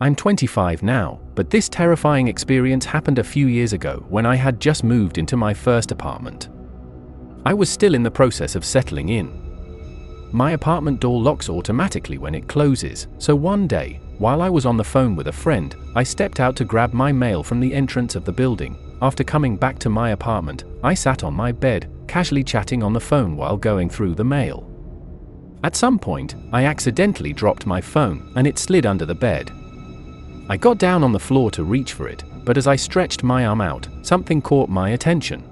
I'm 25 now, but this terrifying experience happened a few years ago when I had just moved into my first apartment. I was still in the process of settling in. My apartment door locks automatically when it closes, so one day, while I was on the phone with a friend, I stepped out to grab my mail from the entrance of the building. After coming back to my apartment, I sat on my bed, casually chatting on the phone while going through the mail. At some point, I accidentally dropped my phone, and it slid under the bed. I got down on the floor to reach for it, but as I stretched my arm out, something caught my attention.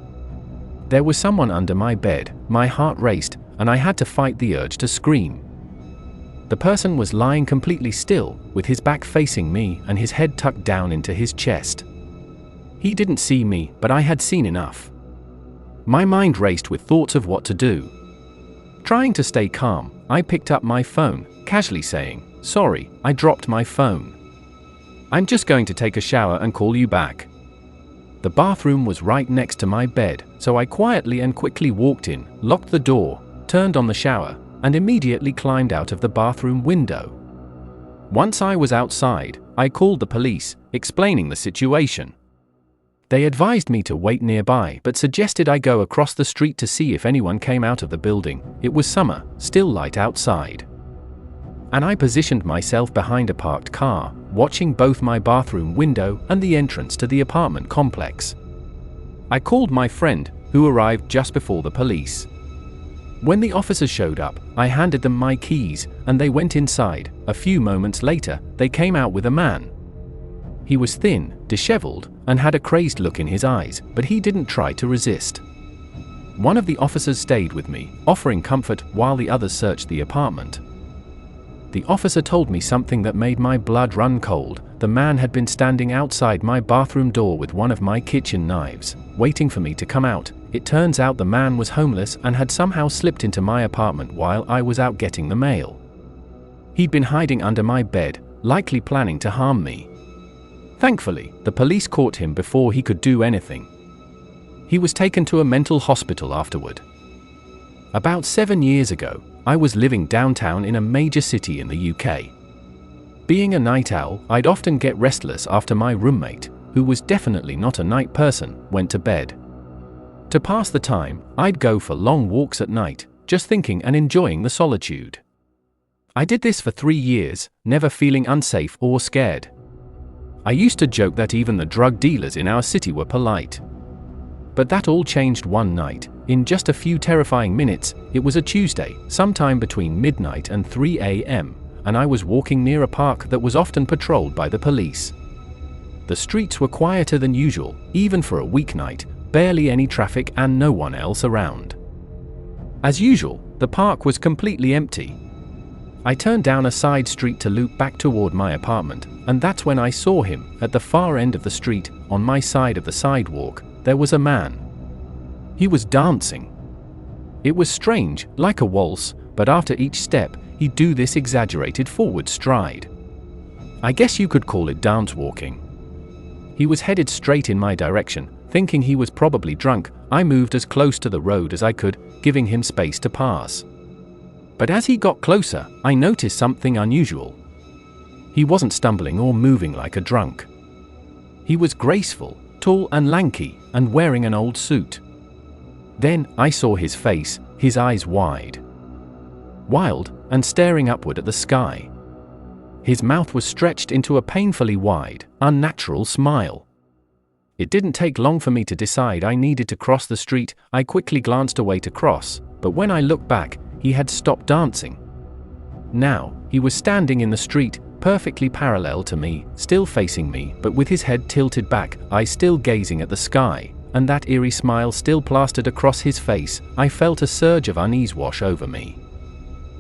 There was someone under my bed. My heart raced, and I had to fight the urge to scream. The person was lying completely still, with his back facing me and his head tucked down into his chest. He didn't see me, but I had seen enough. My mind raced with thoughts of what to do. Trying to stay calm, I picked up my phone, casually saying, "Sorry, I dropped my phone. I'm just going to take a shower and call you back." The bathroom was right next to my bed, so I quietly and quickly walked in, locked the door, turned on the shower, and immediately climbed out of the bathroom window. Once I was outside, I called the police, explaining the situation. They advised me to wait nearby but suggested I go across the street to see if anyone came out of the building. It was summer, still light outside. And I positioned myself behind a parked car, watching both my bathroom window and the entrance to the apartment complex. I called my friend, who arrived just before the police. When the officers showed up, I handed them my keys, and they went inside. A few moments later, they came out with a man. He was thin, disheveled, and had a crazed look in his eyes, but he didn't try to resist. One of the officers stayed with me, offering comfort while the others searched the apartment. The officer told me something that made my blood run cold. The man had been standing outside my bathroom door with one of my kitchen knives, waiting for me to come out. It turns out the man was homeless and had somehow slipped into my apartment while I was out getting the mail. He'd been hiding under my bed, likely planning to harm me. Thankfully, the police caught him before he could do anything. He was taken to a mental hospital afterward. About 7 years ago, I was living downtown in a major city in the UK. Being a night owl, I'd often get restless after my roommate, who was definitely not a night person, went to bed. To pass the time, I'd go for long walks at night, just thinking and enjoying the solitude. I did this for 3 years, never feeling unsafe or scared. I used to joke that even the drug dealers in our city were polite. But that all changed one night. In just a few terrifying minutes, it was a Tuesday, sometime between midnight and 3 a.m., and I was walking near a park that was often patrolled by the police. The streets were quieter than usual, even for a weeknight, barely any traffic and no one else around. As usual, the park was completely empty. I turned down a side street to loop back toward my apartment, and that's when I saw him. At the far end of the street, on my side of the sidewalk, there was a man. He was dancing. It was strange, like a waltz, but after each step, he'd do this exaggerated forward stride. I guess you could call it dance walking. He was headed straight in my direction. Thinking he was probably drunk, I moved as close to the road as I could, giving him space to pass. But as he got closer, I noticed something unusual. He wasn't stumbling or moving like a drunk. He was graceful, tall and lanky, and wearing an old suit. Then, I saw his face, his eyes wide, wild, and staring upward at the sky. His mouth was stretched into a painfully wide, unnatural smile. It didn't take long for me to decide I needed to cross the street. I quickly glanced away to cross, but when I looked back, he had stopped dancing. Now, he was standing in the street, perfectly parallel to me, still facing me, but with his head tilted back, eyes still gazing at the sky, and that eerie smile still plastered across his face. I felt a surge of unease wash over me.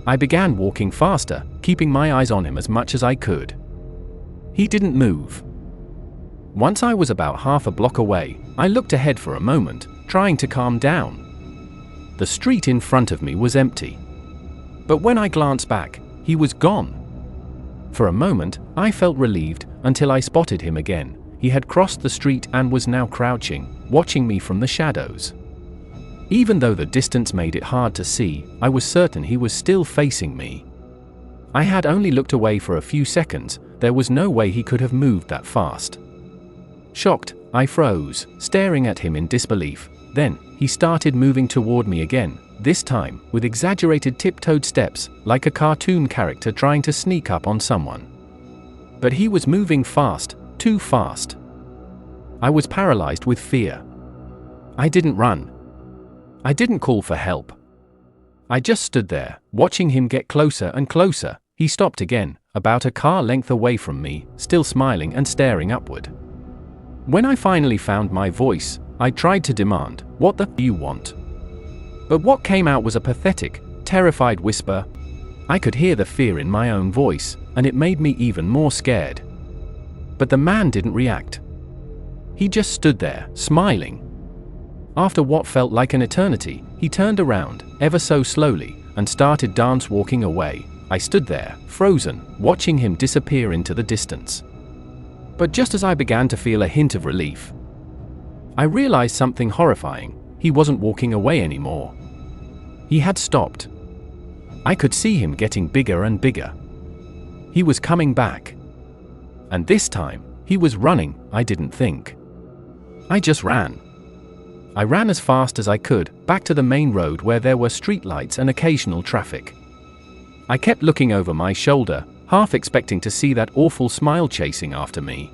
I began walking faster, keeping my eyes on him as much as I could. He didn't move. Once I was about half a block away, I looked ahead for a moment, trying to calm down. The street in front of me was empty. But when I glanced back, he was gone. For a moment, I felt relieved, until I spotted him again. He had crossed the street and was now crouching, watching me from the shadows. Even though the distance made it hard to see, I was certain he was still facing me. I had only looked away for a few seconds, there was no way he could have moved that fast. Shocked, I froze, staring at him in disbelief. Then, he started moving toward me again, this time with exaggerated tiptoed steps, like a cartoon character trying to sneak up on someone. But he was moving fast, too fast. I was paralyzed with fear. I didn't run. I didn't call for help. I just stood there, watching him get closer and closer. He stopped again, about a car length away from me, still smiling and staring upward. When I finally found my voice, I tried to demand, "What the f you want?" But what came out was a pathetic, terrified whisper. I could hear the fear in my own voice, and it made me even more scared. But the man didn't react. He just stood there, smiling. After what felt like an eternity, he turned around, ever so slowly, and started dance walking away. I stood there, frozen, watching him disappear into the distance. But just as I began to feel a hint of relief, I realized something horrifying. He wasn't walking away anymore. He had stopped. I could see him getting bigger and bigger. He was coming back. And this time, he was running. I didn't think. I just ran. I ran as fast as I could, back to the main road where there were streetlights and occasional traffic. I kept looking over my shoulder, half expecting to see that awful smile chasing after me.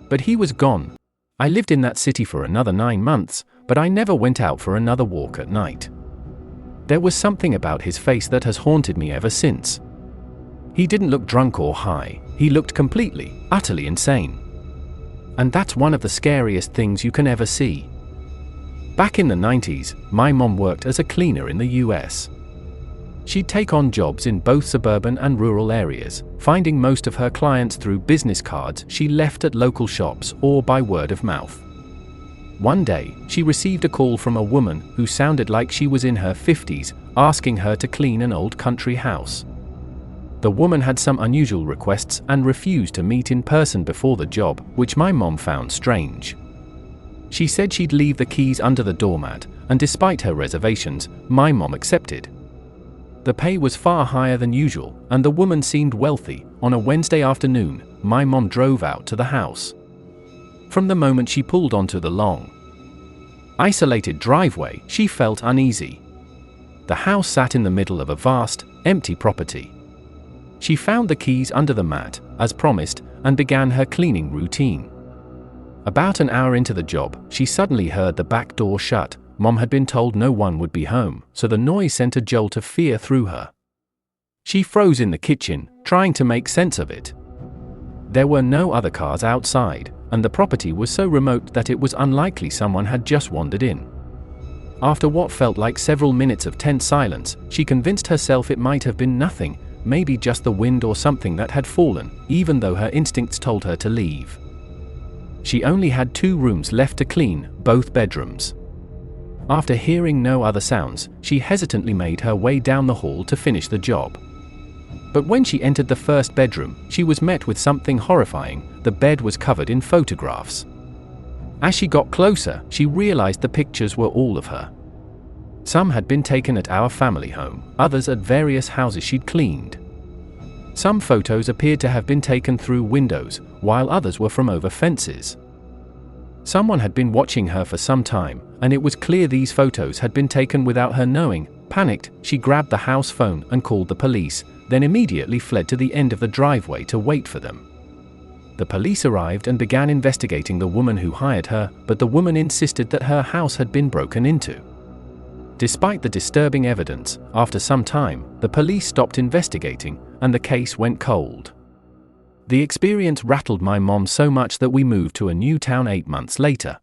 But he was gone. I lived in that city for another 9 months, but I never went out for another walk at night. There was something about his face that has haunted me ever since. He didn't look drunk or high. He looked completely, utterly insane. And that's one of the scariest things you can ever see. Back in the 90s, my mom worked as a cleaner in the US. She'd take on jobs in both suburban and rural areas, finding most of her clients through business cards she left at local shops or by word of mouth. One day, she received a call from a woman who sounded like she was in her 50s, asking her to clean an old country house. The woman had some unusual requests and refused to meet in person before the job, which my mom found strange. She said she'd leave the keys under the doormat, and despite her reservations, my mom accepted. The pay was far higher than usual, and the woman seemed wealthy. On a Wednesday afternoon, my mom drove out to the house. From the moment she pulled onto the long, isolated driveway, she felt uneasy. The house sat in the middle of a vast, empty property. She found the keys under the mat, as promised, and began her cleaning routine. About an hour into the job, she suddenly heard the back door shut. Mom had been told no one would be home, so the noise sent a jolt of fear through her. She froze in the kitchen, trying to make sense of it. There were no other cars outside, and the property was so remote that it was unlikely someone had just wandered in. After what felt like several minutes of tense silence, she convinced herself it might have been nothing, maybe just the wind or something that had fallen, even though her instincts told her to leave. She only had 2 rooms left to clean, both bedrooms. After hearing no other sounds, she hesitantly made her way down the hall to finish the job. But when she entered the first bedroom, she was met with something horrifying. The bed was covered in photographs. As she got closer, she realized the pictures were all of her. Some had been taken at our family home, others at various houses she'd cleaned. Some photos appeared to have been taken through windows, while others were from over fences. Someone had been watching her for some time, and it was clear these photos had been taken without her knowing. Panicked, she grabbed the house phone and called the police, then immediately fled to the end of the driveway to wait for them. The police arrived and began investigating the woman who hired her, but the woman insisted that her house had been broken into. Despite the disturbing evidence, after some time, the police stopped investigating, and the case went cold. The experience rattled my mom so much that we moved to a new town 8 months later.